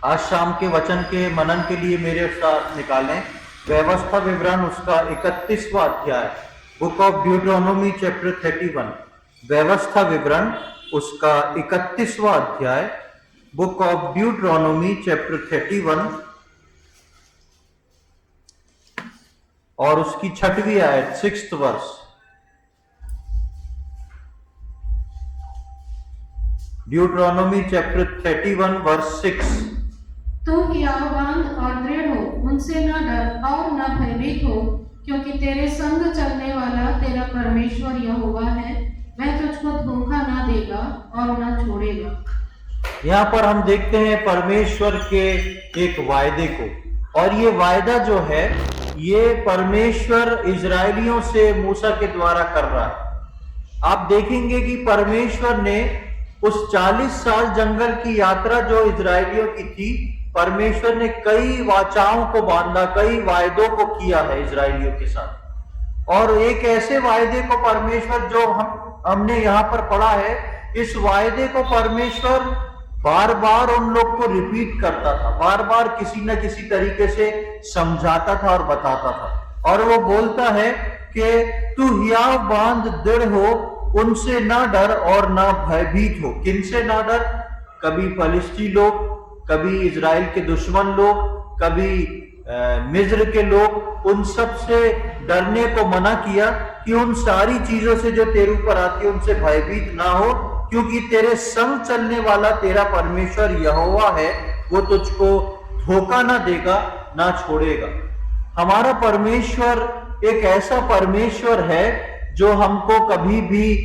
आज शाम के वचन के मनन के लिए मेरे साथ निकालें व्यवस्था विवरण उसका 31वां अध्याय, बुक ऑफ ड्यूटरोनोमी चैप्टर 31। व्यवस्था विवरण उसका 31वां अध्याय, बुक ऑफ ड्यूटरोनोमी चैप्टर 31 और उसकी 6वीं आयत, 6th वर्स। ड्यूटरोनोमी chapter 31 verse 6। तू हियावान और दृढ़ हो, उनसे न डर और न भयभीत हो, क्योंकि तेरे संग चलने वाला तेरा परमेश्वर यहोवा है। वह तुझको धोखा न देगा और न छोड़ेगा। यहाँ पर हम देखते हैं परमेश्वर के एक वायदे को, और ये वायदा जो है ये परमेश्वर इजरायलियों से मूसा के द्वारा कर रहा है। आप देखेंगे कि परमेश्वर ने उस 40 साल जंगल की यात्रा जो इजरायलियों की थी, परमेश्वर ने कई वाचाओं को बांधा, कई वायदों को किया है इजरायलियों के साथ। और एक ऐसे वायदे को परमेश्वर जो हमने यहाँ पर पढ़ा है, इस वायदे को परमेश्वर बार बार उन लोग को रिपीट करता था, बार बार किसी न किसी तरीके से समझाता था और बताता था। और वो बोलता है कि तू हियाव बांध दृढ़ हो, उनसे ना डर और ना भयभीत हो। किनसे ना डर? कभी फलिस्ती लोग, कभी इजराइल के दुश्मन लोग, कभी मिस्र के लोग, उन सब से डरने को मना किया कि उन सारी चीजों से जो तेरे ऊपर आती है उनसे भयभीत ना हो, क्योंकि तेरे संग चलने वाला तेरा परमेश्वर यहोवा है। वो तुझको धोखा ना देगा, ना छोड़ेगा। हमारा परमेश्वर एक ऐसा परमेश्वर है जो हमको कभी भी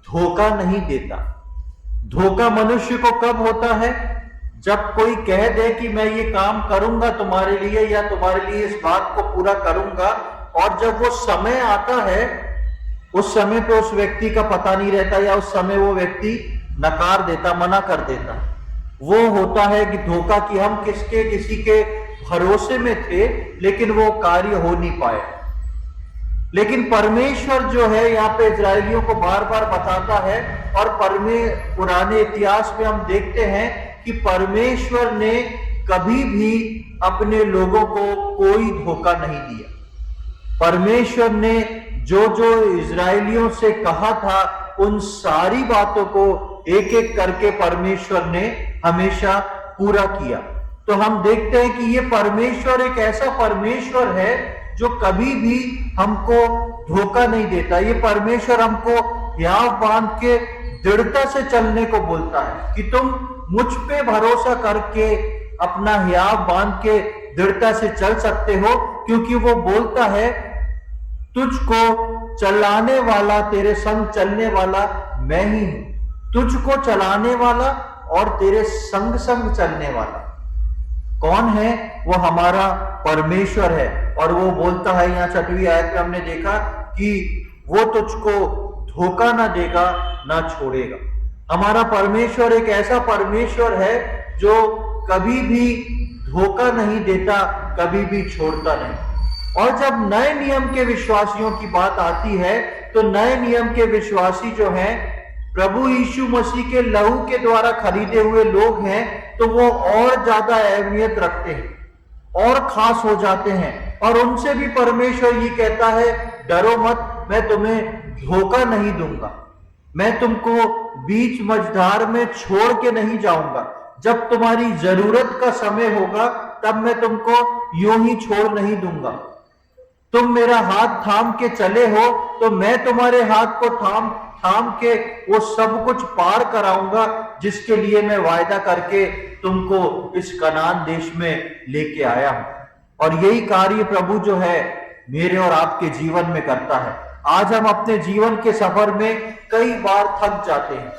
धोखा नहीं देता। धोखा मनुष्य को कब होता है? जब कोई कह दे कि मैं ये काम करूंगा तुम्हारे लिए, या तुम्हारे लिए इस बात को पूरा करूंगा, और जब वो समय आता है, उस समय पे उस व्यक्ति का पता नहीं रहता, या उस समय वो व्यक्ति नकार देता, मना कर देता। वो होता है कि धोखा, कि हम किसी के भरोसे में थे लेकिन वो कार्य हो नहीं पाए। लेकिन परमेश्वर जो है यहाँ पे इजरायलियों को बार बार बताता है, और पुराने इतिहास में हम देखते हैं कि परमेश्वर ने कभी भी अपने लोगों को कोई धोखा नहीं दिया। परमेश्वर ने जो जो इजरायलियों से कहा था, उन सारी बातों को एक एक करके परमेश्वर ने हमेशा पूरा किया। तो हम देखते हैं कि ये परमेश्वर एक ऐसा परमेश्वर है जो कभी भी हमको धोखा नहीं देता। ये परमेश्वर हमको हियाव बांध के दृढ़ता से चलने को बोलता है कि तुम मुझ पे भरोसा करके अपना हियाव बांध के दृढ़ता से चल सकते हो, क्योंकि वो बोलता है तुझको चलाने वाला, तेरे संग चलने वाला मैं ही हूं। तुझको चलाने वाला और तेरे संग संग चलने वाला कौन है? वो हमारा परमेश्वर है। और वो बोलता है, यहाँ 6वीं आयत में हमने देखा कि वो तुझको धोखा ना देगा, ना छोड़ेगा। हमारा परमेश्वर एक ऐसा परमेश्वर है जो कभी भी धोखा नहीं देता, कभी भी छोड़ता नहीं। और जब नए नियम के विश्वासियों की बात आती है, तो नए नियम के विश्वासी जो हैं, प्रभु यीशु मसीह के लहू के द्वारा खरीदे हुए लोग हैं, तो वो और ज्यादा अहमियत रखते हैं और खास हो जाते हैं। और उनसे भी परमेश्वर ये कहता है, डरो मत, मैं तुम्हें धोखा नहीं दूंगा, मैं तुमको बीच मझधार में छोड़ के नहीं जाऊंगा। जब तुम्हारी जरूरत का समय होगा तब मैं तुमको यूं ही छोड़ नहीं दूंगा। तुम मेरा हाथ थाम के चले हो तो मैं तुम्हारे हाथ को थाम के वो सब कुछ पार कराऊंगा जिसके लिए मैं वायदा करके तुमको इस कनान देश में लेके आया हूं। और यही कार्य प्रभु जो है मेरे और आपके जीवन में करता है। आज हम अपने जीवन के सफर में कई बार थक जाते हैं।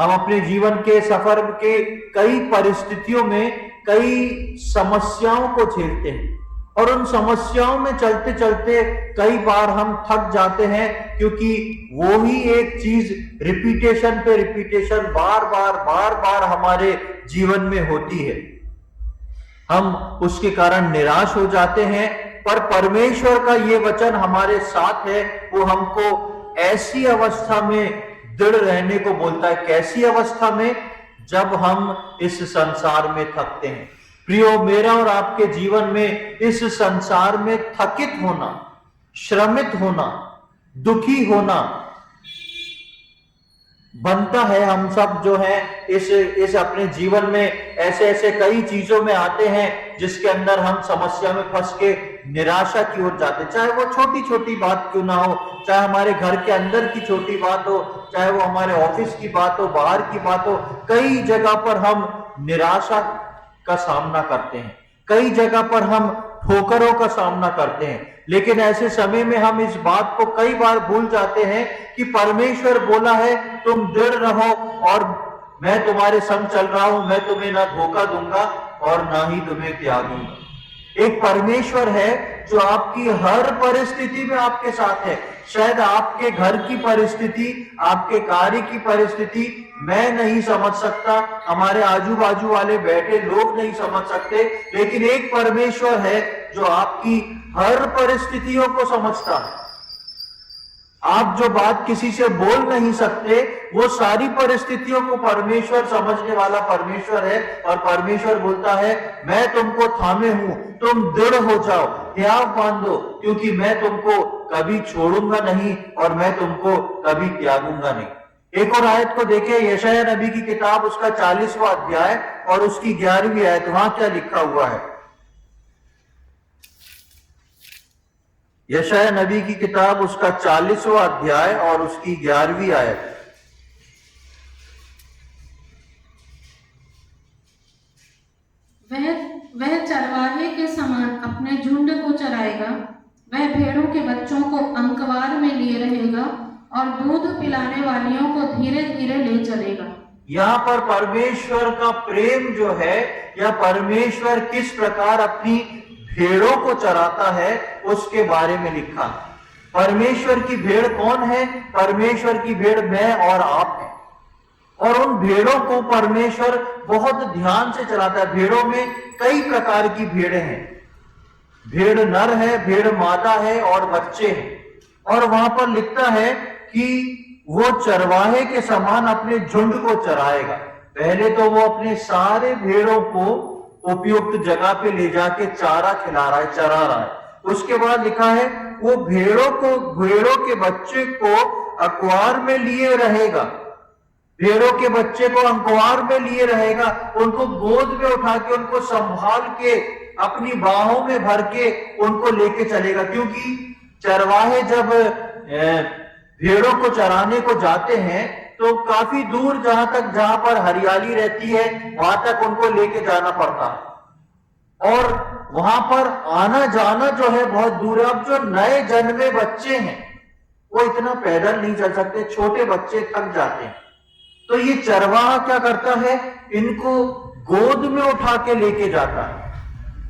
हम अपने जीवन के सफर के कई परिस्थितियों में कई समस्याओं को झेलते हैं, और उन समस्याओं में चलते चलते कई बार हम थक जाते हैं, क्योंकि वो ही एक चीज रिपीटेशन पे रिपीटेशन बार बार हमारे जीवन में होती है। हम उसके कारण निराश हो जाते हैं। पर परमेश्वर का ये वचन हमारे साथ है, वो हमको ऐसी अवस्था में दृढ़ रहने को बोलता है। कैसी अवस्था में? जब हम इस संसार में थकते हैं, प्रियो, मेरा और आपके जीवन में इस संसार में थकित होना, श्रमित होना, दुखी होना बनता है। हम सब जो है इस अपने जीवन में ऐसे ऐसे कई चीजों में आते हैं जिसके अंदर हम समस्या में फंस के निराशा की ओर जाते, चाहे वो छोटी छोटी बात क्यों ना हो, चाहे हमारे घर के अंदर की छोटी बात हो, चाहे वो हमारे ऑफिस की बात हो, बाहर की बात हो। कई जगह पर हम निराशा का सामना करते हैं, कई जगह पर हम ठोकरों का सामना करते हैं। लेकिन ऐसे समय में हम इस बात को कई बार भूल जाते हैं कि परमेश्वर बोला है तुम दृढ़ रहो और मैं तुम्हारे संग चल रहा हूं, मैं तुम्हें ना धोखा दूंगा और ना ही तुम्हें त्यागूंगा। एक परमेश्वर है जो आपकी हर परिस्थिति में आपके साथ है। शायद आपके घर की परिस्थिति, आपके कार्य की परिस्थिति मैं नहीं समझ सकता, हमारे आजू बाजू वाले बैठे लोग नहीं समझ सकते, लेकिन एक परमेश्वर है जो आपकी हर परिस्थितियों को समझता है। आप जो बात किसी से बोल नहीं सकते, वो सारी परिस्थितियों को परमेश्वर समझने वाला परमेश्वर है। और परमेश्वर बोलता है मैं तुमको थामे हूं, तुम दृढ़ हो जाओ, हियाव बांधो, क्योंकि मैं तुमको कभी छोड़ूंगा नहीं और मैं तुमको कभी त्यागूंगा नहीं। एक और आयत को देखें, यशायाह नबी की किताब उसका 40वां अध्याय और उसकी 11वीं आयत। वहां क्या लिखा हुआ है? यशायाह नबी की किताब उसका 40वां अध्याय और उसकी 11वीं आयत। वह चरवाहे के समान अपने झुंड को चराएगा, वह भेड़ों के बच्चों को अंकवार में लिए रहेगा और दूध पिलाने वालियों को धीरे धीरे ले चलेगा। यहाँ पर परमेश्वर का प्रेम जो है, या परमेश्वर किस प्रकार अपनी भेड़ों को चराता है उसके बारे में लिखा। परमेश्वर की भेड़ कौन है? परमेश्वर की भेड़ मैं और आप हैं। और उन भेड़ों को परमेश्वर बहुत ध्यान से चलाता है। भेड़ों में कई प्रकार की भेड़ें हैं, भेड़ नर है, भेड़ मादा है और बच्चे हैं। और वहां पर लिखता है कि वो चरवाहे के समान अपने झुंड को चराएगा। पहले तो वो अपने सारे भेड़ों को उपयुक्त जगह पे ले जाके चारा खिला रहा है, चरा रहा है। उसके बाद लिखा है वो भेड़ों के बच्चे को अखबार में लिए रहेगा, भेड़ों के बच्चे को अंकुआर में लिए रहेगा, उनको गोद में उठा के, उनको संभाल के, अपनी बाहों में भर के उनको लेके चलेगा। क्योंकि चरवाहे जब भेड़ों को चराने को जाते हैं तो काफी दूर जहां पर हरियाली रहती है वहां तक उनको लेके जाना पड़ता है, और वहां पर आना जाना जो है बहुत दूर है। अब जो नए जन्मे बच्चे हैं वो इतना पैदल नहीं चल सकते, छोटे बच्चे थक जाते हैं। तो ये चरवाहा क्या करता है? इनको गोद में उठा के लेके जाता है,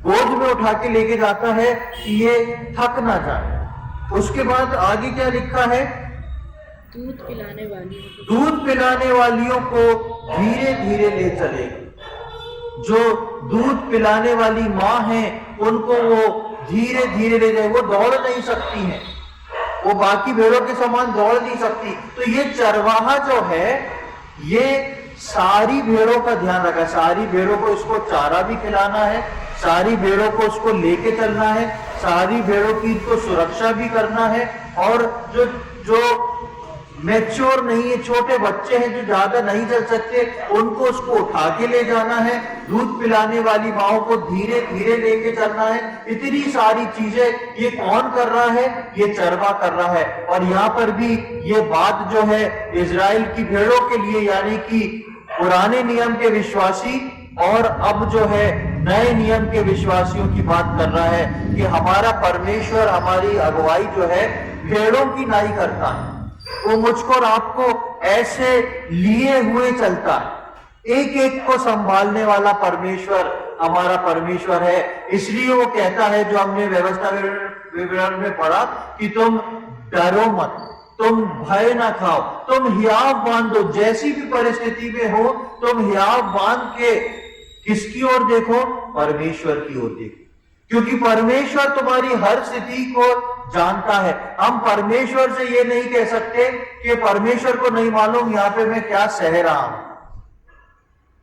गोद में उठा के लेके जाता है कि ये थक ना जाए। उसके बाद आगे क्या लिखा है? दूध पिलाने वालियों को धीरे धीरे ले चलेगा। जो दूध पिलाने वाली माँ है उनको वो धीरे धीरे ले जाए। वो दौड़ नहीं सकती हैं, वो बाकी भेड़ों के समान दौड़ नहीं सकती। तो ये चरवाहा जो है ये सारी भेड़ों का ध्यान रखा, सारी भेड़ों को इसको चारा भी खिलाना है, सारी भेड़ों को उसको लेके चलना है, सारी भेड़ों की इसको सुरक्षा भी करना है। और जो मैच्योर नहीं है, छोटे बच्चे हैं जो ज्यादा नहीं चल सकते, उनको उसको उठा के ले जाना है। दूध पिलाने वाली माओ को धीरे धीरे लेके चलना है। इतनी सारी चीजें ये कौन कर रहा है? ये चरवा कर रहा है। और यहाँ पर भी ये बात जो है इजराइल की भेड़ों के लिए, यानी कि पुराने नियम के विश्वासी और अब जो है नए नियम के विश्वासियों की बात कर रहा है कि हमारा परमेश्वर हमारी अगुवाई जो है भेड़ों की नाई करता है। वो मुझको और आपको ऐसे लिए हुए चलता है, एक एक को संभालने वाला परमेश्वर हमारा परमेश्वर है। इसलिए वो कहता है, जो हमने व्यवस्था विवरण में पढ़ा, कि तुम डरो मत, तुम भय ना खाओ, तुम हियाव बांधो। जैसी भी परिस्थिति में हो तुम हियाव बांध के किसकी ओर देखो? परमेश्वर की ओर देखो, क्योंकि परमेश्वर तुम्हारी हर स्थिति को जानता है। हम परमेश्वर से ये नहीं कह सकते कि परमेश्वर को नहीं मालूम यहाँ पे मैं क्या सह रहा हूं।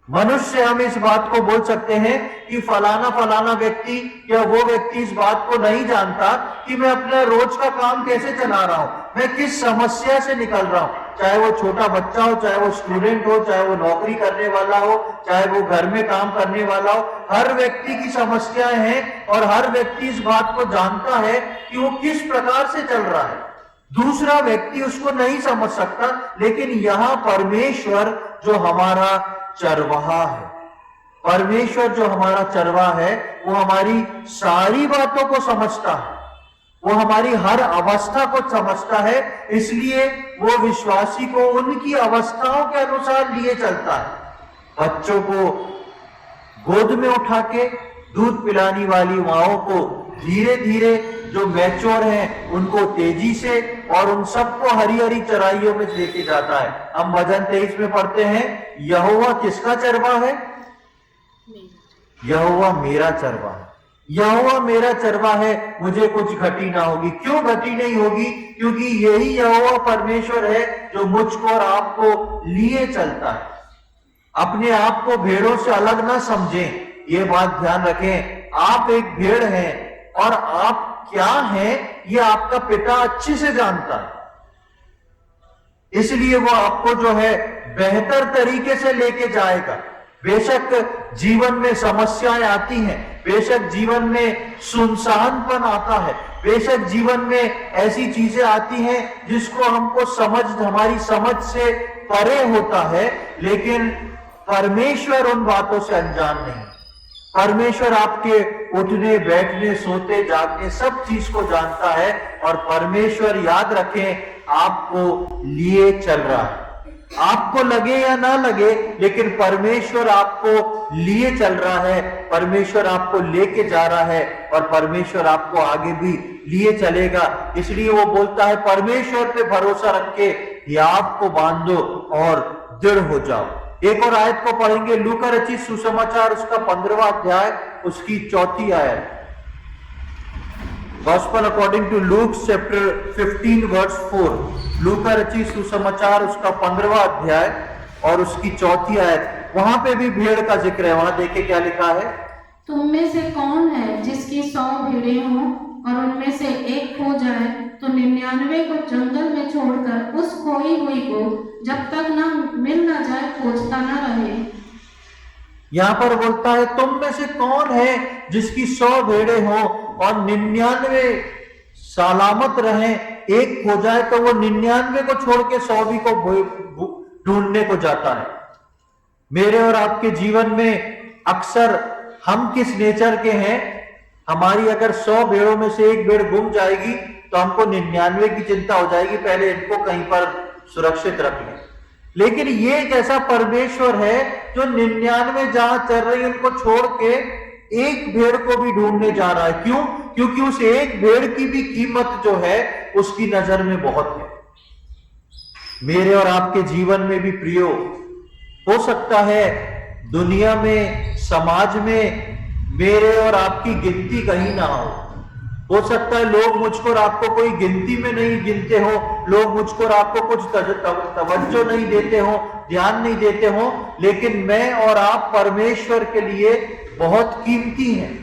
मनुष्य हम इस बात को बोल सकते हैं कि फलाना फलाना व्यक्ति या वो व्यक्ति इस बात को नहीं जानता कि मैं अपना रोज का काम कैसे चला रहा हूं, मैं किस समस्या से निकल रहा हूं। चाहे वो छोटा बच्चा हो, चाहे वो स्टूडेंट हो, चाहे वो नौकरी करने वाला हो, चाहे वो घर में काम करने वाला हो, हर व्यक्ति की समस्याएं हैं और हर व्यक्ति इस बात को जानता है कि वो किस प्रकार से चल रहा है। दूसरा व्यक्ति उसको नहीं समझ सकता, लेकिन यहां परमेश्वर जो हमारा चरवाहा है, परमेश्वर जो हमारा चरवाहा है, वो हमारी सारी बातों को समझता है, वो हमारी हर अवस्था को समझता है। इसलिए वो विश्वासी को उनकी अवस्थाओं के अनुसार लिए चलता है। बच्चों को गोद में उठा के दूध पिलाने वाली माओं को धीरे धीरे, जो मैच्योर हैं उनको तेजी से, और उन सबको हरी हरी चराइयों में लेके जाता है। हम भजन 23 में पढ़ते हैं, यहोवा किसका चरवाहा है? यहोवा मेरा चरवाहा है। यहोवा मेरा चरवाहा है, मुझे कुछ घटी ना होगी। क्यों घटी नहीं होगी? क्योंकि यही यहोवा परमेश्वर है जो मुझको और आपको लिए चलता है। अपने आप को भेड़ों से अलग ना समझें, ये बात ध्यान रखें। आप एक भेड़ हैं और आप क्या हैं ये आपका पिता अच्छे से जानता है, इसलिए वो आपको जो है बेहतर तरीके से लेके जाएगा। बेशक जीवन में समस्याएं आती हैं, बेशक जीवन में सुनसानपन आता है, बेशक जीवन में ऐसी चीजें आती हैं जिसको हमको हमारी समझ से परे होता है, लेकिन परमेश्वर उन बातों से अनजान नहीं। परमेश्वर आपके उठने बैठने सोते जागने सब चीज को जानता है, और परमेश्वर याद रखें आपको लिए चल रहा है। आपको लगे या ना लगे, लेकिन परमेश्वर आपको लिए चल रहा है, परमेश्वर आपको लेके जा रहा है, और परमेश्वर आपको आगे भी लिए चलेगा। इसलिए वो बोलता है परमेश्वर पे भरोसा रख के या आपको बांधो और दृढ़ हो जाओ। एक और आयत को पढ़ेंगे, लूका रचित सुसमाचार उसका 15वां अध्याय उसकी 4थी आयत। Gospel according to Luke chapter 15 verse 4। लूका रचित सुसमाचार उसका 15वां अध्याय और उसकी 4थी आयत। वहां पे भी भेड़ का जिक्र है। वहां देखे क्या लिखा है, तुम में से कौन है जिसकी 100 भेड़ें हों और उनमें से एक खो जाए तो 99 को जंगल में छोड़कर उस खोई हुई को जब तक ना मिल ना जाए खोजता ना रहे। यहां पर बोलता है तुम में से कौन है जिसकी 100 भेड़ें हों और 99 सलामत रहें, एक खो जाए तो वो 99 को छोड़ के 100 को ढूंढने को जाता है। मेरे और आपके जीवन में अक्सर हम किस नेचर के हैं, हमारी अगर 100 भेड़ों में से एक भेड़ गुम जाएगी तो हमको 99 की चिंता हो जाएगी, पहले इनको कहीं पर सुरक्षित रख लें। लेकिन ये एक ऐसा परमेश्वर है जो 99 जहां चल रही उनको छोड़ के एक भेड़ को भी ढूंढने जा रहा है। क्यों? क्योंकि उस एक भेड़ की भी कीमत जो है उसकी नजर में बहुत है। मेरे और आपके जीवन में भी प्रियो, हो सकता है दुनिया में, समाज में मेरे और आपकी गिनती कहीं ना हो सकता है लोग मुझको और आपको कोई गिनती में नहीं गिनते हो, लोग मुझको और आपको कुछ तवज्जो नहीं देते हो, ध्यान नहीं देते हो, लेकिन मैं और आप परमेश्वर के लिए बहुत कीमती हैं।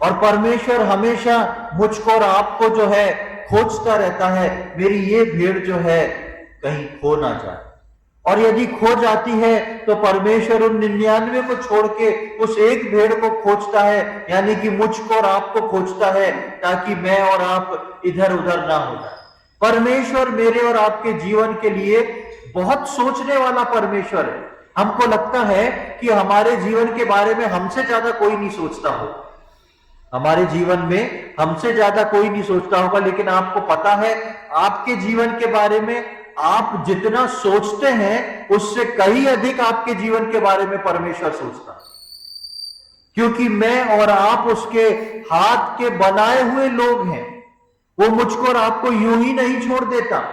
और परमेश्वर हमेशा मुझको और आपको जो है खोजता रहता है, मेरी ये भेड़ जो है कहीं खो ना जाए। और यदि खो जाती है तो परमेश्वर उन 99 को छोड़ के उस एक भेड़ को खोजता है, यानी कि मुझको और आपको खोजता है, ताकि मैं और आप इधर उधर ना हो जाए। परमेश्वर मेरे और आपके जीवन के लिए बहुत सोचने वाला परमेश्वर है। हमको लगता है कि हमारे जीवन के बारे में हमसे ज्यादा कोई नहीं सोचता हो, हमारे जीवन में हमसे ज्यादा कोई नहीं सोचता होगा, लेकिन आपको पता है आपके जीवन के बारे में आप जितना सोचते हैं उससे कहीं अधिक आपके जीवन के बारे में परमेश्वर सोचता है, क्योंकि मैं और आप उसके हाथ के बनाए हुए लोग हैं। वो मुझको और आपको यूं ही नहीं छोड़ देता।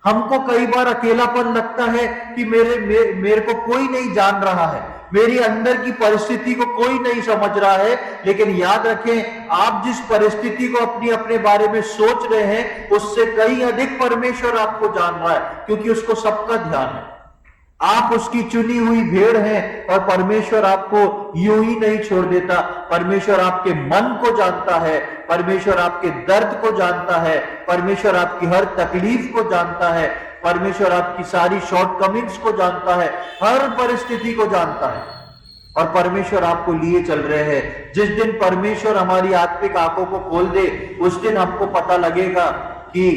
हमको कई बार अकेलापन लगता है कि मेरे को कोई नहीं जान रहा है, मेरी अंदर की परिस्थिति को कोई नहीं समझ रहा है, लेकिन याद रखें आप जिस परिस्थिति को अपने बारे में सोच रहे हैं उससे कहीं अधिक परमेश्वर आपको जान रहा है, क्योंकि उसको सबका ध्यान है। आप उसकी चुनी हुई भेड़ हैं और परमेश्वर आपको यूं ही नहीं छोड़ देता। परमेश्वर आपके मन को जानता है, परमेश्वर आपके दर्द को जानता है, परमेश्वर आपकी हर तकलीफ को जानता है, परमेश्वर आपकी सारी शॉर्टकमिंग्स को जानता है, हर परिस्थिति को जानता है और परमेश्वर आपको लिए चल रहे हैं। जिस दिन परमेश्वर हमारी आत्मिक आंखों को खोल दे, उस दिन आपको पता लगेगा कि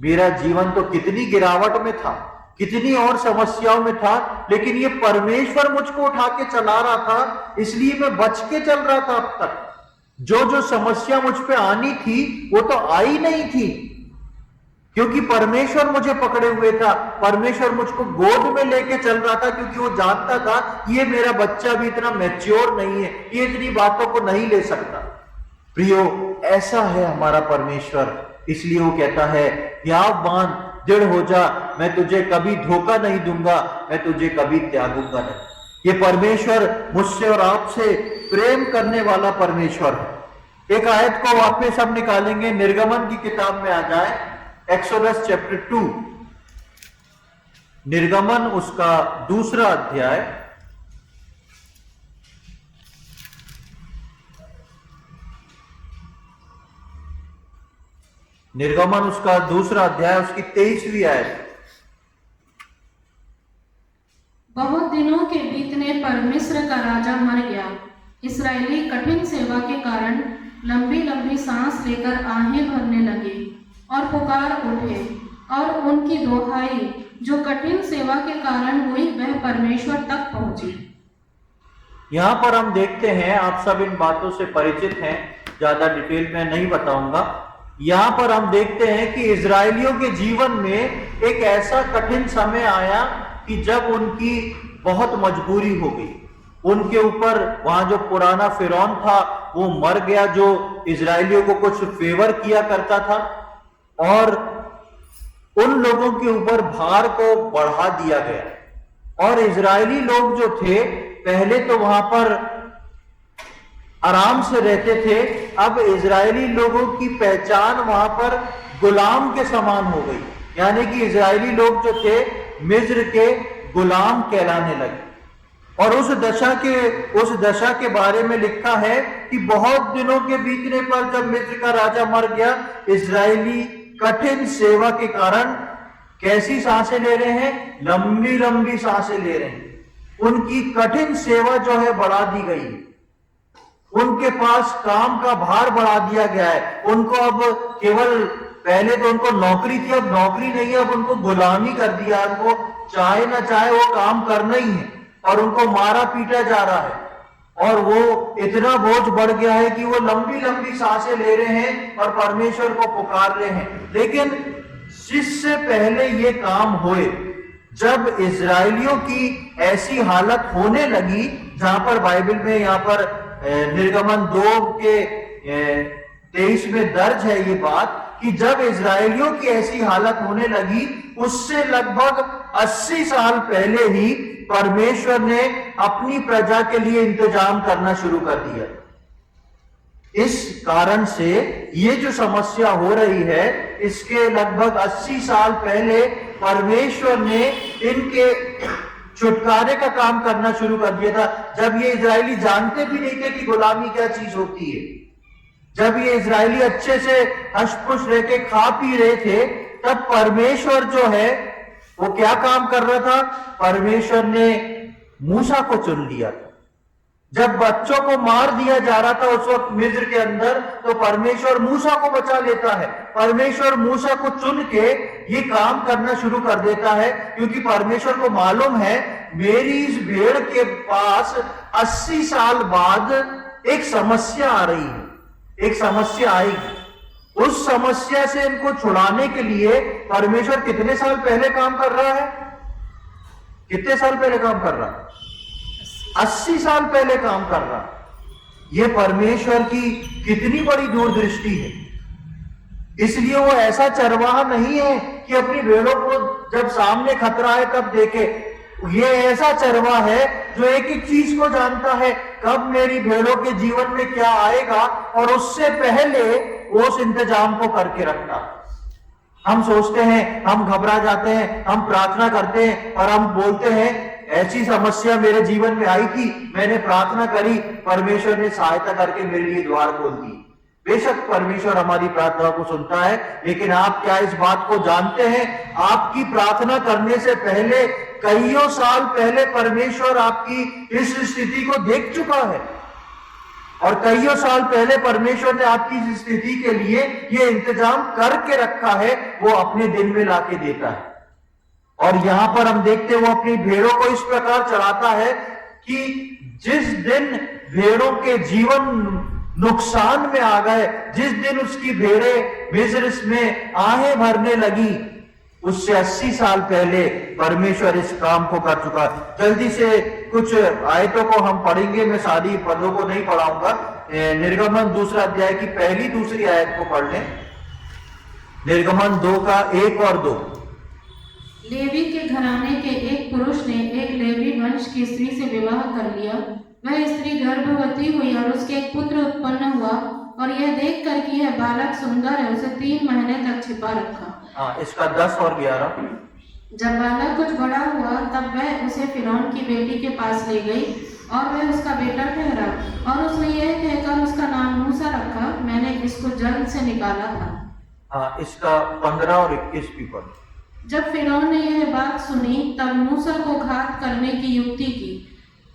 मेरा जीवन तो कितनी गिरावट में था, कितनी और समस्याओं में था, लेकिन ये परमेश्वर मुझको उठा के चला रहा था, इसलिए मैं बच के चल रहा था अब तक। जो समस्या मुझ पे आनी थी वो तो आई नहीं थी, क्योंकि परमेश्वर मुझे पकड़े हुए था, परमेश्वर मुझको गोद में लेके चल रहा था, क्योंकि वो जानता था ये मेरा बच्चा भी इतना मैच्योर नहीं है, ये इतनी बातों को नहीं ले सकता। प्रियो, ऐसा है हमारा परमेश्वर, इसलिए वो कहता है हियाव बांध, दृढ़ हो जा, मैं तुझे कभी धोखा नहीं दूंगा, मैं तुझे कभी त्यागूंगा नहीं। ये परमेश्वर मुझसे और आपसे प्रेम करने वाला परमेश्वर है। एक आयत को वापस हम निकालेंगे, निर्गमन की किताब में आ जाए, एक्सोडस चैप्टर 2, निर्गमन उसका 2 अध्याय, निर्गमन उसका 2 अध्याय, उसकी 23वीं आयत। बहुत दिनों के बीतने पर मिस्र का राजा मर गया। इसराइली कठिन सेवा के कारण लंबी लंबी सांस लेकर आहें भरने लगे और पुकार उठे, और उनकी दोहाई जो कठिन सेवा के कारण हुई वह परमेश्वर तक पहुंची। यहां पर हम देखते हैं, आप सब इन बातों से परिचित हैं, ज्यादा डिटेल में नहीं बताऊंगा। यहां पर हम देखते हैं कि इजरायलियों के जीवन में एक ऐसा कठिन समय आया कि जब उनकी बहुत मजबूरी हो गई। उनके ऊपर वहां जो पुराना फिरौन था वो मर गया, जो इजरायलियों को कुछ फेवर किया करता था, और उन लोगों के ऊपर भार को बढ़ा दिया गया। और इजरायली लोग जो थे पहले तो वहां पर आराम से रहते थे, अब इजरायली लोगों की पहचान वहां पर गुलाम के समान हो गई। यानी कि इजरायली लोग जो थे मिस्र के गुलाम कहलाने लगे। और उस दशा के बारे में लिखा है कि बहुत दिनों के बीतने पर जब मिस्र का राजा मर गया, इजरायली कठिन सेवा के कारण कैसी सांसें ले रहे हैं? लंबी लंबी सांसें ले रहे हैं। उनकी कठिन सेवा जो है बढ़ा दी गई, उनके पास काम का भार बढ़ा दिया गया है। उनको अब केवल, पहले तो उनको नौकरी थी, अब नौकरी नहीं है, अब उनको गुलामी कर दिया। उनको चाहे ना चाहे वो काम करना ही है, और उनको मारा पीटा जा रहा है, और वो इतना बोझ बढ़ गया है कि वो लंबी लंबी सांसें ले रहे हैं और परमेश्वर को पुकार रहे हैं। लेकिन जिससे पहले ये काम हुए, जब इजरायलियों की ऐसी हालत होने लगी, जहां पर बाइबल में यहाँ पर निर्गमन 2 के 23 में दर्ज है ये बात, कि जब इजरायलियों की ऐसी हालत होने लगी, उससे लगभग 80 साल पहले ही परमेश्वर ने अपनी प्रजा के लिए इंतजाम करना शुरू कर दिया। इस कारण से ये जो समस्या हो रही है, इसके लगभग 80 साल पहले परमेश्वर ने इनके छुटकारे का काम करना शुरू कर दिया था। जब ये इजरायली जानते भी नहीं थे कि गुलामी क्या चीज होती है, जब ये इजरायली अच्छे से हष्ट-पुष्ट रह के खा पी रहे थे, तब परमेश्वर जो है वो क्या काम कर रहा था? परमेश्वर ने मूसा को चुन लिया था। जब बच्चों को मार दिया जा रहा था उस वक्त मिस्र के अंदर, तो परमेश्वर मूसा को बचा लेता है। परमेश्वर मूसा को चुन के ये काम करना शुरू कर देता है, क्योंकि परमेश्वर को मालूम है मेरी इस भेड़ के पास 80 साल बाद एक समस्या आ रही है, एक समस्या आएगी। उस समस्या से इनको छुड़ाने के लिए परमेश्वर कितने साल पहले काम कर रहा है? कितने साल पहले काम कर रहा है? 80 साल पहले काम कर रहा है। यह परमेश्वर की कितनी बड़ी दूरदृष्टि है। इसलिए वो ऐसा चरवाहा नहीं है कि अपनी भेड़ों को जब सामने खतरा है तब देखे। ये ऐसा चरवाहा है जो एक एक चीज को जानता है, कब मेरी भेड़ों के जीवन में क्या आएगा, और उससे पहले वो उस इंतजाम को करके रखता। हम सोचते हैं, हम घबरा जाते हैं, हम प्रार्थना करते हैं और हम बोलते हैं ऐसी समस्या मेरे जीवन में आई थी, मैंने प्रार्थना करी, परमेश्वर ने सहायता करके मेरे लिए द्वार खोल दी। बेशक परमेश्वर हमारी प्रार्थना को सुनता है, लेकिन आप क्या इस बात को जानते हैं, आपकी प्रार्थना करने से पहले कईयों साल पहले परमेश्वर आपकी इस स्थिति को देख चुका है और कईयों साल पहले परमेश्वर ने आपकी इस स्थिति के लिए ये इंतजाम करके रखा है, वो अपने दिन में लाके देता है। और यहां पर हम देखते हैं वो अपनी भेड़ों को इस प्रकार चलाता है कि जिस दिन भेड़ों के जीवन नुकसान में आ गए, जिस दिन उसकी भेड़ें मिस्र में आहें भरने लगी, उससे 80 साल पहले परमेश्वर इस काम को कर चुका। जल्दी से कुछ आयतों को हम पढ़ेंगे, मैं सारी पदों को नहीं पढ़ाऊंगा। निर्गमन 2 अध्याय की पहली दूसरी आयत को पढ़ लें। निर्गमन 2 का 1 और 2। लेवी के घराने के एक पुरुष ने एक लेवी वंश की स्त्री से विवाह कर लिया। वह स्त्री गर्भवती हुई और उसके एक पुत्र उत्पन्न हुआ, और यह देख कर कि यह बालक सुंदर है, उसे 3 महीने तक छिपा रखा। हाँ, इसका 10 और 11। जब बालक कुछ बड़ा हुआ तब वह उसे फिरौन की बेटी के पास ले गई और वह उसका बेटा ठहरा, और उसने यह कहकर उसका नाम मूसा रखा, मैंने इसको जन्म से निकाला था। हाँ, इसका 15 और 21 भी पढ़। जब फिरौन ने यह बात सुनी तब मूसा को घात करने की युक्ति की।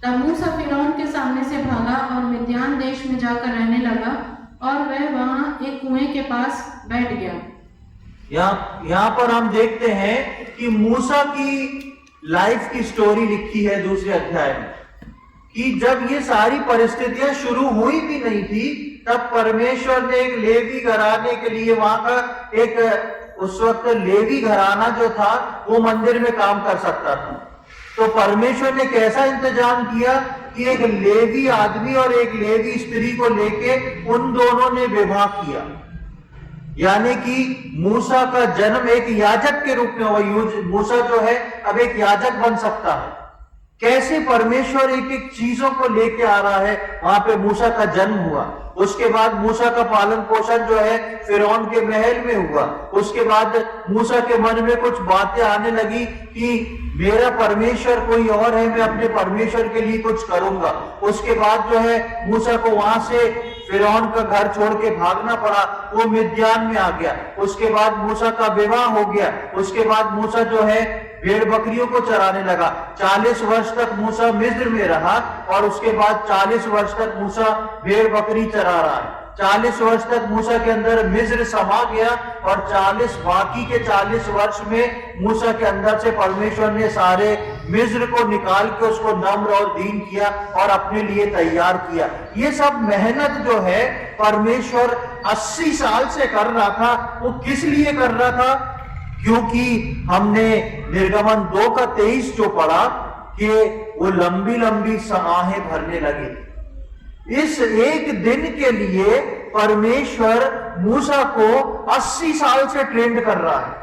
तब मूसा फिरौन के सामने से भागा और मिद्यान देश में जाकर रहने लगा, और वह वहां एक कुएं के पास बैठ गया। यहाँ पर हम देखते हैं कि मूसा की लाइफ की स्टोरी लिखी है 2 अध्याय में, कि जब ये सारी परिस्थितियां शुरू हुई भी नहीं थी, तब परमेश्वर ने एक लेवी घराने के लिए, वहां का एक उस वक्त लेवी घराना जो था वो मंदिर में काम कर सकता था, तो परमेश्वर ने कैसा इंतजाम किया कि एक लेवी आदमी और एक लेवी स्त्री को लेके उन दोनों ने विवाह किया, यानी कि मूसा का जन्म एक याजक के रूप में हुआ। मूसा जो है अब एक याजक बन सकता है। कैसे परमेश्वर एक एक चीजों को लेके आ रहा है, वहां पे मूसा का जन्म हुआ। उसके बाद मूसा का पालन पोषण जो है फिरौन के महल में हुआ। उसके बाद मूसा के मन में कुछ बातें आने लगी कि मेरा परमेश्वर कोई और है, मैं अपने परमेश्वर के लिए कुछ करूंगा। उसके बाद जो है मूसा को वहां से फिरौन का घर छोड़ के भागना पड़ा, वो मिद्यान में आ गया। उसके बाद मूसा का विवाह हो गया। उसके बाद मूसा जो है भेड़ बकरियों को चराने लगा। 40 वर्ष तक मूसा मिस्र में रहा और उसके बाद 40 वर्ष तक मूसा भेड़ बकरी चरा रहा है। 40 वर्ष तक मूसा के अंदर मिस्र समा गया और बाकी के 40 वर्ष में मूसा के अंदर से परमेश्वर ने सारे मिस्र को निकाल के उसको नम्र और दीन किया और अपने लिए तैयार किया। ये सब मेहनत जो है परमेश्वर 80 साल से कर रहा था। वो किस लिए कर रहा था? क्योंकि हमने निर्गमन 2 का 23 जो पढ़ा कि वो लंबी लंबी आहें भरने लगे। इस एक दिन के लिए परमेश्वर मूसा को 80 साल से ट्रेंड कर रहा है।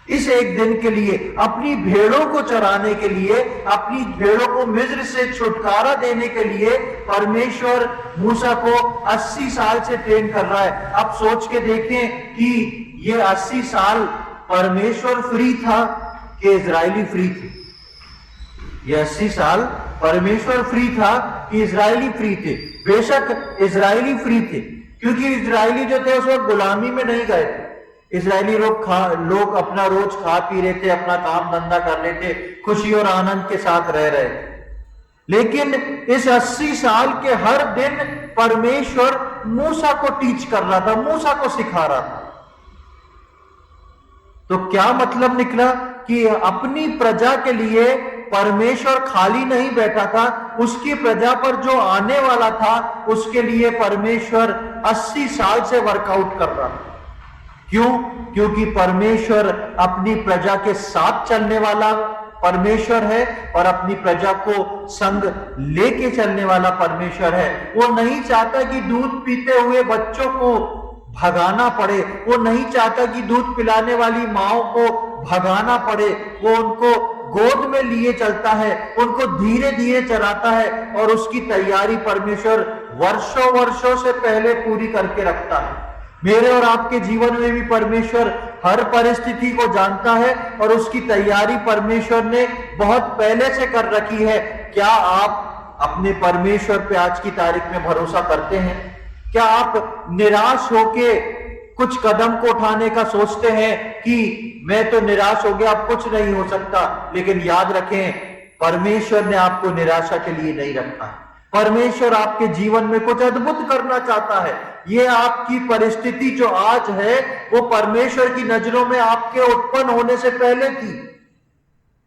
इस एक दिन के लिए, अपनी भेड़ों को चराने के लिए, अपनी भेड़ों को मिस्र से छुटकारा देने के लिए परमेश्वर मूसा को 80 साल से ट्रेन कर रहा है। अब सोच के देखें कि ये 80 साल परमेश्वर फ्री था कि इजरायली फ्री थे? ये 80 साल परमेश्वर फ्री था कि इजरायली फ्री थे? बेशक इजरायली फ्री थे, क्योंकि इजरायली जो थे उस वक्त गुलामी में नहीं गए थे। इजरायली लोग अपना रोज खा पी रहे थे, अपना काम धंधा कर रहे थे, खुशी और आनंद के साथ रह रहे थे। लेकिन इस 80 साल के हर दिन परमेश्वर मूसा को टीच कर रहा था, मूसा को सिखा रहा था। तो क्या मतलब निकला कि अपनी प्रजा के लिए परमेश्वर खाली नहीं बैठा था, उसकी प्रजा पर जो आने वाला था उसके लिए परमेश्वर 80 साल से वर्कआउट कर रहा था। क्यों? क्योंकि परमेश्वर अपनी प्रजा के साथ चलने वाला परमेश्वर है और अपनी प्रजा को संग लेके चलने वाला परमेश्वर है। वो नहीं चाहता कि दूध पीते हुए बच्चों को भगाना पड़े, वो नहीं चाहता कि दूध पिलाने वाली माओ को भगाना पड़े। वो उनको गोद में लिए चलता है, उनको धीरे धीरे चलाता है और उसकी तैयारी परमेश्वर वर्षों वर्षों से पहले पूरी करके रखता है। मेरे और आपके जीवन में भी परमेश्वर हर परिस्थिति को जानता है और उसकी तैयारी परमेश्वर ने बहुत पहले से कर रखी है। क्या आप अपने परमेश्वर पे आज की तारीख में भरोसा करते हैं? क्या आप निराश होके कुछ कदम को उठाने का सोचते हैं कि मैं तो निराश हो गया, अब कुछ नहीं हो सकता? लेकिन याद रखें, परमेश्वर ने आपको निराशा के लिए नहीं रखा है। परमेश्वर आपके जीवन में कुछ अद्भुत करना चाहता है। ये आपकी परिस्थिति जो आज है वो परमेश्वर की नजरों में आपके उत्पन्न होने से पहले थी।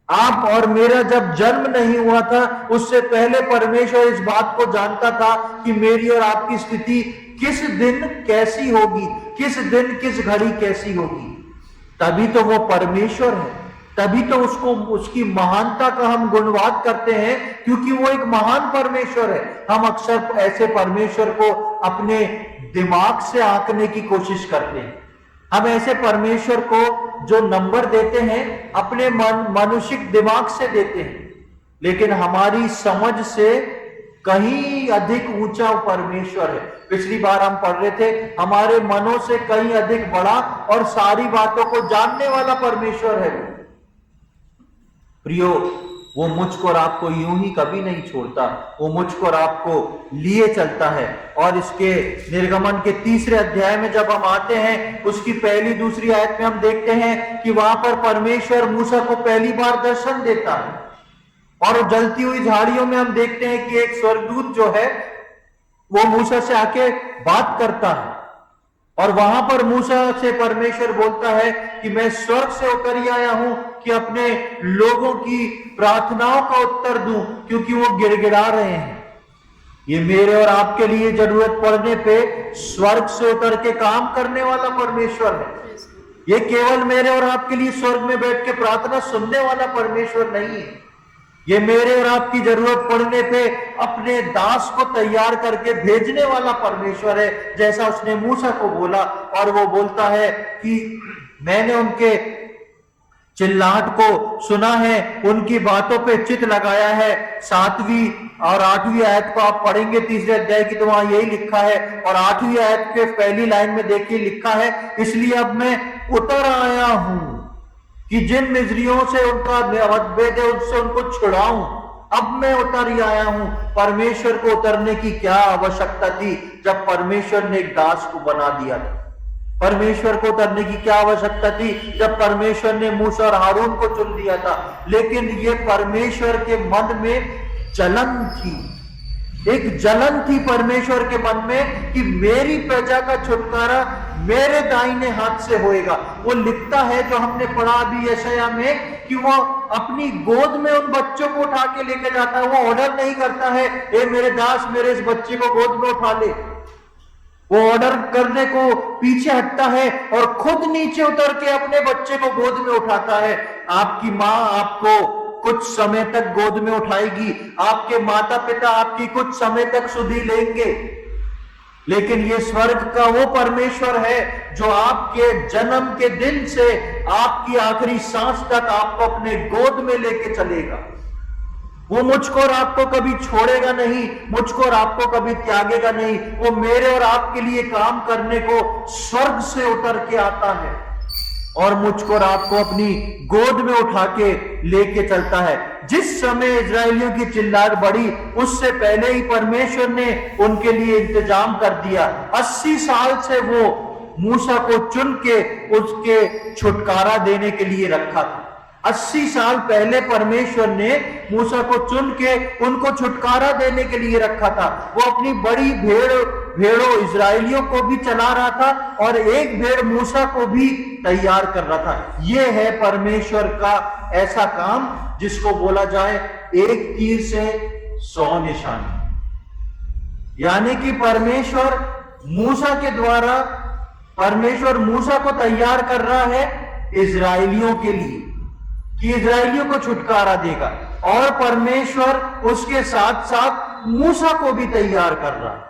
आप और मेरा जब जन्म नहीं हुआ था उससे पहले परमेश्वर इस बात को जानता था कि मेरी और आपकी स्थिति किस दिन कैसी होगी, किस दिन किस घड़ी कैसी होगी। तभी तो वो परमेश्वर है, तभी तो उसको उसकी महानता का हम गुणवाद करते हैं, क्योंकि वो एक महान परमेश्वर है। हम अक्सर ऐसे परमेश्वर को अपने दिमाग से आंकने की कोशिश करते हैं। हम ऐसे परमेश्वर को जो नंबर देते हैं अपने मानुषिक दिमाग से देते हैं, लेकिन हमारी समझ से कहीं अधिक ऊंचा परमेश्वर है। पिछली बार हम पढ़ रहे थे, हमारे मनों से कहीं अधिक बड़ा और सारी बातों को जानने वाला परमेश्वर है। प्रियो, वो मुझको और आपको यूं ही कभी नहीं छोड़ता, वो मुझको और आपको लिए चलता है। और इसके निर्गमन के 3 अध्याय में जब हम आते हैं, उसकी पहली दूसरी आयत में हम देखते हैं कि वहां पर परमेश्वर मूसा को पहली बार दर्शन देता है। और जलती हुई झाड़ियों में हम देखते हैं कि एक स्वर्गदूत जो है वो मूसा से आके बात करता है। और वहां पर मूसा से परमेश्वर बोलता है कि मैं स्वर्ग से उतर ही आया हूं कि अपने लोगों की प्रार्थनाओं का उत्तर दूं, क्योंकि वो गिड़गिड़ा रहे हैं। ये मेरे और आपके लिए जरूरत पड़ने पे स्वर्ग से उतर के काम करने वाला परमेश्वर है। ये केवल मेरे और आपके लिए स्वर्ग में बैठ के प्रार्थना सुनने वाला परमेश्वर नहीं है। ये मेरे और आपकी जरूरत पड़ने पे अपने दास को तैयार करके भेजने वाला परमेश्वर है, जैसा उसने मूसा को बोला। और वो बोलता है कि मैंने उनके चिल्लाहट को सुना है, उनकी बातों पे चित्त लगाया है। 7वीं और 8वीं आयत को आप पढ़ेंगे 3 अध्याय की, तो वहां यही लिखा है। और 8वीं आयत के पहली लाइन में देखिए लिखा है, इसलिए अब मैं उतर आया हूं कि जिन मिस्रियों से उनका मतभेद है उससे उनको छुड़ाऊं। अब मैं उतर ही आया हूं। परमेश्वर को उतरने की क्या आवश्यकता थी जब परमेश्वर ने एक दास को बना दिया था? परमेश्वर को उतरने की क्या आवश्यकता थी जब परमेश्वर ने मूसा और हारून को चुन लिया था? लेकिन ये परमेश्वर के मन में जलन थी, एक जलन थी परमेश्वर के मन में कि मेरी प्रजा का छुटकारा मेरे दाहिने हाथ से होएगा। वो लिखता है, जो हमने पढ़ा अभी यशायाह में, कि वो अपनी गोद में उन बच्चों को उठा के लेके जाता है। वो ऑर्डर नहीं करता है, ए मेरे दास मेरे इस बच्चे को गोद में उठा ले। वो ऑर्डर करने को पीछे हटता है और खुद नीचे उतर के अपने बच्चे को गोद में उठाता है। आपकी माँ आपको कुछ समय तक गोद में उठाएगी, आपके माता पिता आपकी कुछ समय तक सुधि लेंगे, लेकिन ये स्वर्ग का वो परमेश्वर है जो आपके जन्म के दिन से आपकी आखिरी सांस तक आपको अपने गोद में लेके चलेगा। वो मुझको और आपको कभी छोड़ेगा नहीं, मुझको और आपको कभी त्यागेगा नहीं। वो मेरे और आपके लिए काम करने को स्वर्ग से उतर के आता है और मुझको और आपको अपनी गोद में उठा के लेके चलता है। जिस समय इजरायलियों की चिल्लाहट बढ़ी, उससे पहले ही परमेश्वर ने उनके लिए इंतजाम कर दिया। 80 साल से वो मूसा को चुन के उसके छुटकारा देने के लिए रखा था। 80 साल पहले परमेश्वर ने मूसा को चुन के उनको छुटकारा देने के लिए रखा था। वो अपनी बड़ी भेड़ों इजरायलियों को भी चला रहा था और एक भेड़ मूसा को भी तैयार कर रहा था। यह है परमेश्वर का ऐसा काम जिसको बोला जाए एक तीर से 100 निशाने। यानी कि परमेश्वर मूसा के द्वारा परमेश्वर मूसा को तैयार कर रहा है इजरायलियों के लिए कि इजरायलियों को छुटकारा देगा, और परमेश्वर उसके साथ साथ मूसा को भी तैयार कर रहा है।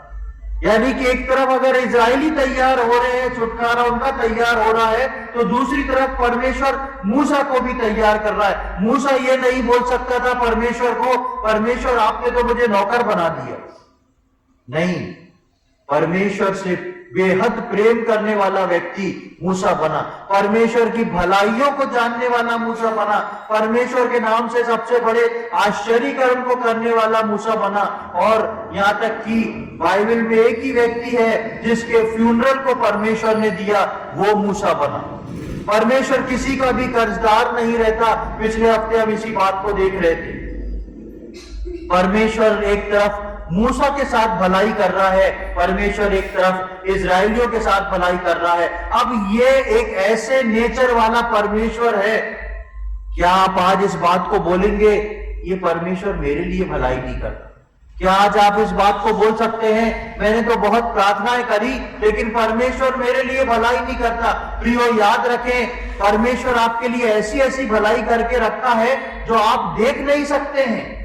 यानी कि एक तरफ अगर इजरायली तैयार हो रहे हैं, छुटकारा उनका तैयार हो रहा है, तो दूसरी तरफ परमेश्वर मूसा को भी तैयार कर रहा है। मूसा ये नहीं बोल सकता था परमेश्वर को, परमेश्वर आपने तो मुझे नौकर बना दिया। नहीं, परमेश्वर से बेहद प्रेम करने वाला व्यक्ति मूसा बना, परमेश्वर की भलाइयों को जानने वाला मूसा बना, परमेश्वर के नाम से सबसे बड़े आश्चर्य कर्म को करने वाला मूसा बना। और यहाँ तक कि बाइबल में एक ही व्यक्ति है जिसके फ्यूनरल को परमेश्वर ने दिया, वो मूसा बना। परमेश्वर किसी का भी कर्जदार नहीं रहता। पिछले हफ्ते हम इसी बात को देख रहे थे। परमेश्वर एक तरफ मूसा के साथ भलाई कर रहा है, परमेश्वर एक तरफ इजराइलियों के साथ भलाई कर रहा है। अब ये एक ऐसे नेचर वाला परमेश्वर है, क्या आप आज इस बात को बोलेंगे ये परमेश्वर मेरे लिए भलाई नहीं करता? क्या आज आप इस बात को बोल सकते हैं मैंने तो बहुत प्रार्थनाएं करी लेकिन परमेश्वर मेरे लिए भलाई नहीं करता? प्रियो, याद रखें, परमेश्वर आपके लिए ऐसी ऐसी भलाई करके रखा है जो आप देख नहीं सकते हैं।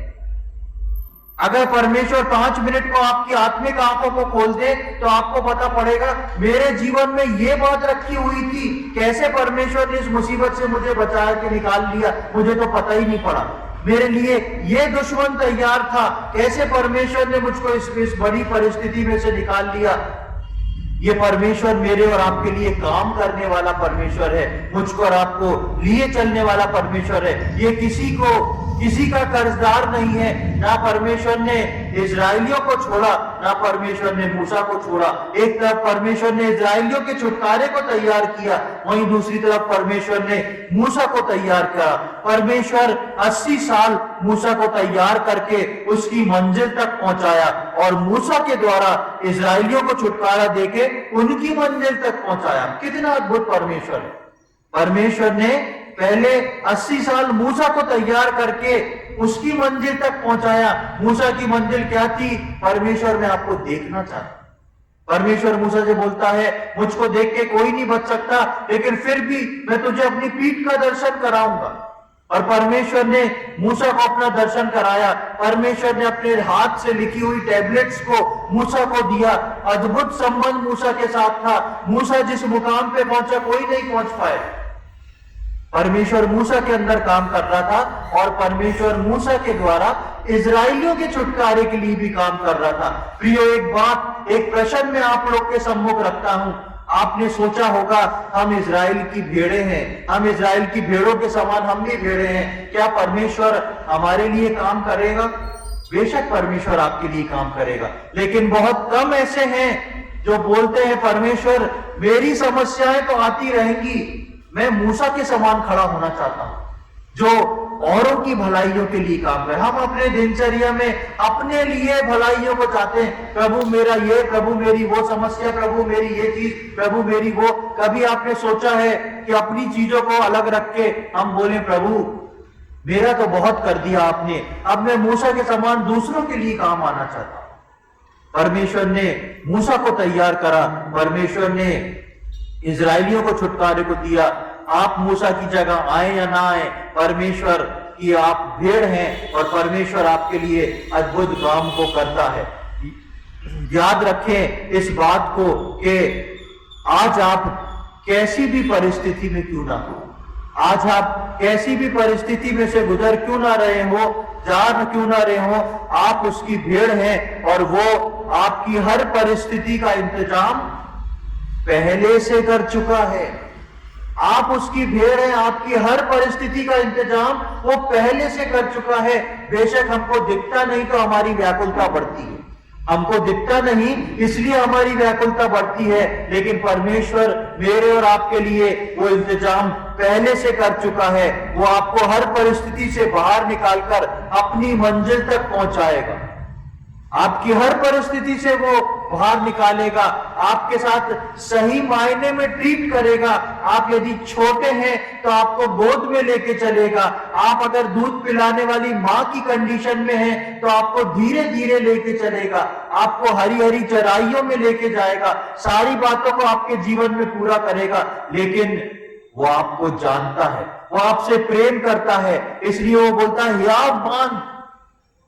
अगर परमेश्वर 5 मिनट को आपकी आत्मिक आंखों को खोल दे तो आपको पता पड़ेगा मेरे जीवन में ये बात रखी हुई थी, कैसे परमेश्वर ने इस मुसीबत से मुझे बचा के निकाल लिया, मुझे तो पता ही नहीं पड़ा। मेरे लिए ये दुश्मन तैयार था, कैसे परमेश्वर ने मुझको इस बड़ी परिस्थिति में से निकाल लिया। ये परमेश्वर मेरे और आपके लिए काम करने वाला परमेश्वर है, मुझको और आपको लिए चलने वाला परमेश्वर है। ये किसी का कर्जदार नहीं है। ना परमेश्वर ने इजराइलियों को छोड़ा, ना परमेश्वर ने मूसा को छोड़ा। एक तरफ परमेश्वर ने इजराइलियों के छुटकारे को तैयार किया, वहीं दूसरी तरफ परमेश्वर ने मूसा को तैयार किया। परमेश्वर 80 साल मूसा को तैयार करके उसकी मंजिल तक पहुंचाया और मूसा के द्वारा इजराइलियों को छुटकारा देके उनकी मंजिल तक पहुंचाया। कितना अद्भुत परमेश्वर है। परमेश्वर ने पहले 80 साल मूसा को तैयार करके उसकी मंजिल तक पहुंचाया। मूसा की मंजिल क्या थी? परमेश्वर मैं आपको देखना चाहता। परमेश्वर मूसा से बोलता है मुझको देख के कोई नहीं बच सकता, लेकिन फिर भी मैं तुझे अपनी पीठ का दर्शन कराऊंगा। और परमेश्वर ने मूसा को अपना दर्शन कराया। परमेश्वर ने अपने हाथ से लिखी हुई टैबलेट्स को मूसा को दिया। अद्भुत संबंध मूसा के साथ था। मूसा जिस मुकाम पे पहुंचा कोई नहीं पहुंच पाए। परमेश्वर मूसा के अंदर काम कर रहा था और परमेश्वर मूसा के द्वारा इजराइलियों के छुटकारे के लिए भी काम कर रहा था। प्रियो, एक प्रश्न में आप लोग के सम्मुख रखता हूं। आपने सोचा होगा हम इजराइल की भेड़े हैं, हम इजराइल की भेड़ों के समान हम भी भेड़े हैं, क्या परमेश्वर हमारे लिए काम करेगा? बेशक परमेश्वर आपके लिए काम करेगा, लेकिन बहुत कम ऐसे हैं जो बोलते हैं परमेश्वर मेरी समस्याएं तो आती रहेंगी, मैं मूसा के समान खड़ा होना चाहता हूं जो औरों की भलाइयों के लिए काम करे। हम अपने दिनचर्या में अपने लिए भलाइयों को चाहते हैं, प्रभु मेरा ये, प्रभु मेरी वो समस्या, प्रभु मेरी ये चीज, प्रभु मेरी वो। कभी आपने सोचा है कि अपनी चीजों को अलग रख के हम बोले प्रभु मेरा तो बहुत कर दिया आपने, अब मैं मूसा के समान दूसरों के लिए काम आना चाहता हूं। परमेश्वर ने मूसा को तैयार करा, परमेश्वर ने इजराइलियों को छुटकारे को दिया। आप मूसा की जगह आए या ना आए, परमेश्वर की आप भेड़ हैं और परमेश्वर आपके लिए अद्भुत काम को करता है। याद रखें इस बात को कि आज आप कैसी भी परिस्थिति में क्यों ना हो, आज आप कैसी भी परिस्थिति में से गुजर क्यों ना रहे हो, जा क्यों ना रहे हो, आप उसकी भेड़ हैं और वो आपकी हर परिस्थिति का इंतजाम पहले से कर चुका है। आप उसकी भेड़ हैं, आपकी हर परिस्थिति का इंतजाम वो पहले से कर चुका है। बेशक हमको दिखता नहीं तो हमारी व्याकुलता बढ़ती है, हमको दिखता नहीं इसलिए हमारी व्याकुलता बढ़ती है, लेकिन परमेश्वर मेरे और आपके लिए वो इंतजाम पहले से कर चुका है। वो आपको हर परिस्थिति से बाहर निकालकर अपनी मंजिल तक पहुंचाएगा, आपकी हर परिस्थिति से वो बाहर निकालेगा, आपके साथ सही मायने में ट्रीट करेगा। आप यदि छोटे हैं तो आपको गोद में लेके चलेगा, आप अगर दूध पिलाने वाली माँ की कंडीशन में हैं तो आपको धीरे धीरे लेके चलेगा, आपको हरी हरी चराइयों में लेके जाएगा, सारी बातों को आपके जीवन में पूरा करेगा। लेकिन वो आपको जानता है, वो आपसे प्रेम करता है, इसलिए वो बोलता है यावान,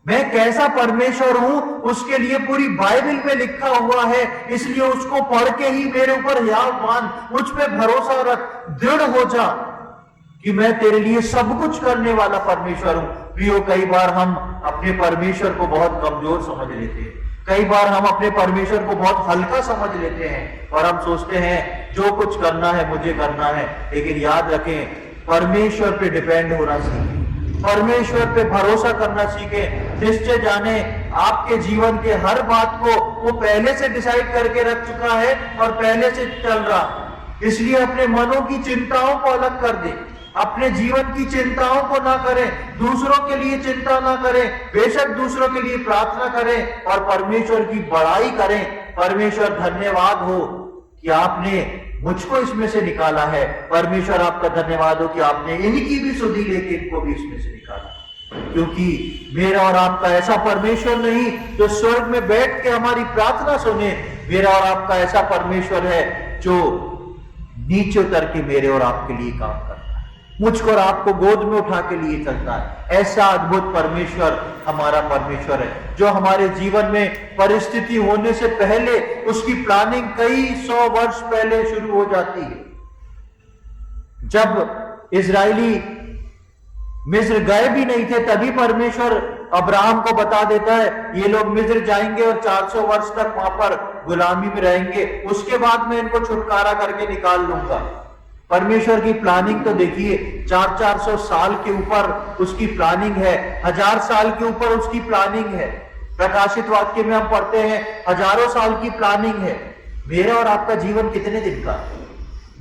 मैं कैसा परमेश्वर हूं उसके लिए पूरी बाइबल में लिखा हुआ है, इसलिए उसको पढ़ के ही मेरे ऊपर यावान, मुझ पे भरोसा रख, दृढ़ हो जा कि मैं तेरे लिए सब कुछ करने वाला परमेश्वर हूं। प्रियो, कई बार हम अपने परमेश्वर को बहुत कमजोर समझ लेते हैं, कई बार हम अपने परमेश्वर को बहुत हल्का समझ लेते हैं और हम सोचते हैं जो कुछ करना है मुझे करना है। लेकिन याद रखें, परमेश्वर पे डिपेंड होना सीखें, परमेश्वर पे भरोसा करना सीखें। निश्चय जाने आपके जीवन के हर बात को वो पहले से डिसाइड करके रख चुका है और पहले से चल रहा। इसलिए अपने मनों की चिंताओं को अलग कर दें, अपने जीवन की चिंताओं को ना करें, दूसरों के लिए चिंता ना करें, बेशक दूसरों के लिए प्रार्थना करें और परमेश्वर की बड़ाई करें। परमेश्वर धन्यवाद हो कि आपने मुझको इसमें से निकाला है, परमेश्वर आपका धन्यवाद हो कि आपने इनकी भी सुधि लेके इनको भी इसमें से निकाला। क्योंकि मेरा और आपका ऐसा परमेश्वर नहीं जो स्वर्ग में बैठ के हमारी प्रार्थना सुने, मेरा और आपका ऐसा परमेश्वर है जो नीचे उतर के मेरे और आपके लिए काम करता है, मुझको और आपको गोद में उठा के लिए चलता है। ऐसा अद्भुत परमेश्वर हमारा परमेश्वर है जो हमारे जीवन में परिस्थिति होने से पहले उसकी प्लानिंग कई 100 वर्ष पहले शुरू हो जाती है। जब इजरायली मिस्र गए भी नहीं थे तभी परमेश्वर अब्राहम को बता देता है ये लोग मिस्र जाएंगे और 400 वर्ष तक वहां पर गुलामी में रहेंगे, उसके बाद मैं इनको छुटकारा करके निकाल लूंगा। परमेश्वर की प्लानिंग तो देखिए, 400 साल के ऊपर उसकी प्लानिंग है, 1000 साल के ऊपर उसकी प्लानिंग है। प्रकाशित वाक्य में हम पढ़ते हैं हजारों साल की प्लानिंग है। मेरा और आपका जीवन कितने दिन का?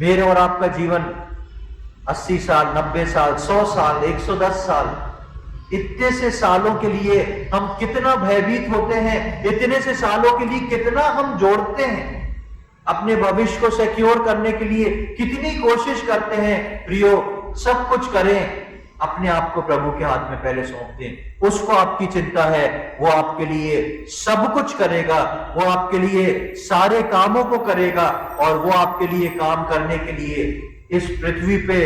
मेरे और आपका जीवन 80 साल, 90 साल, 100 साल, 110 साल, इतने से सालों के लिए हम कितना भयभीत होते हैं, इतने से सालों के लिए कितना हम जोड़ते हैं, अपने भविष्य को सिक्योर करने के लिए कितनी कोशिश करते हैं। प्रियो, सब कुछ करें, अपने आप को प्रभु के हाथ में पहले सौंप दें। उसको आपकी चिंता है, वो आपके लिए सब कुछ करेगा, वो आपके लिए सारे कामों को करेगा और वो आपके लिए काम करने के लिए इस पृथ्वी पे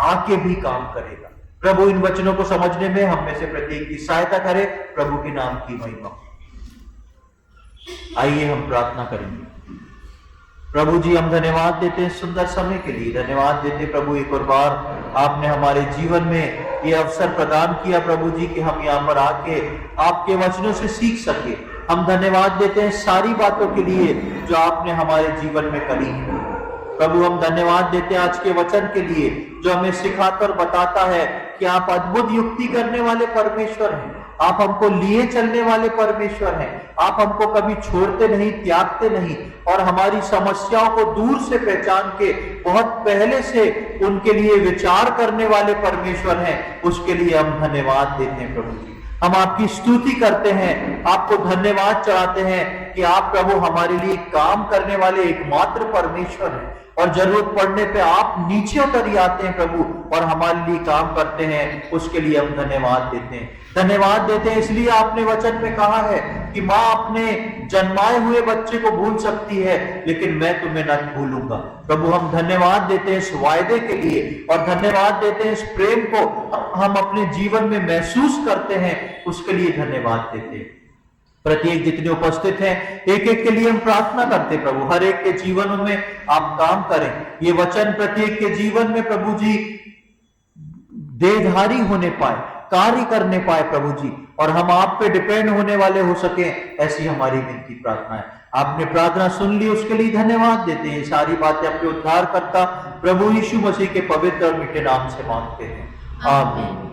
आके भी काम करेगा। प्रभु इन वचनों को समझने में हम में से प्रत्येक की सहायता करे। प्रभु के नाम की महिमा। आइए हम प्रार्थना करेंगे। प्रभु जी, हम धन्यवाद देते हैं सुंदर समय के लिए, धन्यवाद देते प्रभु एक और बार आपने हमारे जीवन में ये अवसर प्रदान किया प्रभु जी कि हम यहाँ पर आके आपके वचनों से सीख सके। हम धन्यवाद देते हैं सारी बातों के लिए जो आपने हमारे जीवन में करी है। प्रभु, हम धन्यवाद देते हैं आज के वचन के लिए जो हमें सिखाता और बताता है कि आप अद्भुत युक्ति करने वाले परमेश्वर हैं, आप हमको लिए चलने वाले परमेश्वर हैं, आप हमको कभी छोड़ते नहीं, त्यागते नहीं और हमारी समस्याओं को दूर से पहचान के बहुत पहले से उनके लिए विचार करने वाले परमेश्वर हैं। उसके लिए हम धन्यवाद देते हैं प्रभु जी। हम आपकी स्तुति करते हैं, आपको धन्यवाद चढ़ाते हैं कि आप प्रभु हमारे लिए काम करने वाले एकमात्र परमेश्वर हैं और जरूरत पड़ने पे आप नीचे उतर ही आते हैं प्रभु और हमारे लिए काम करते हैं। उसके लिए हम धन्यवाद देते हैं। धन्यवाद देते हैं इसलिए आपने वचन में कहा है कि माँ अपने जन्माए हुए बच्चे को भूल सकती है लेकिन मैं तुम्हें न भूलूंगा। प्रभु, हम धन्यवाद देते हैं इस वायदे के लिए और धन्यवाद देते हैं इस प्रेम को हम अपने जीवन में महसूस करते हैं, उसके लिए धन्यवाद देते हैं। प्रत्येक जितने उपस्थित हैं एक एक के लिए हम प्रार्थना करते हैं प्रभु, हर एक के जीवनों में आप काम करें। ये वचन प्रत्येक के जीवन में प्रभु जी देहधारी होने पाए, कार्य करने पाए प्रभु जी, और हम आप पे डिपेंड होने वाले हो सके, ऐसी हमारी विनती प्रार्थना है। आपने प्रार्थना सुन ली, उसके लिए धन्यवाद देते हैं। सारी बातें अपने उद्धारकर्ता प्रभु यीशु मसीह के पवित्र और मीठे नाम से मांगते हैं, आमीन।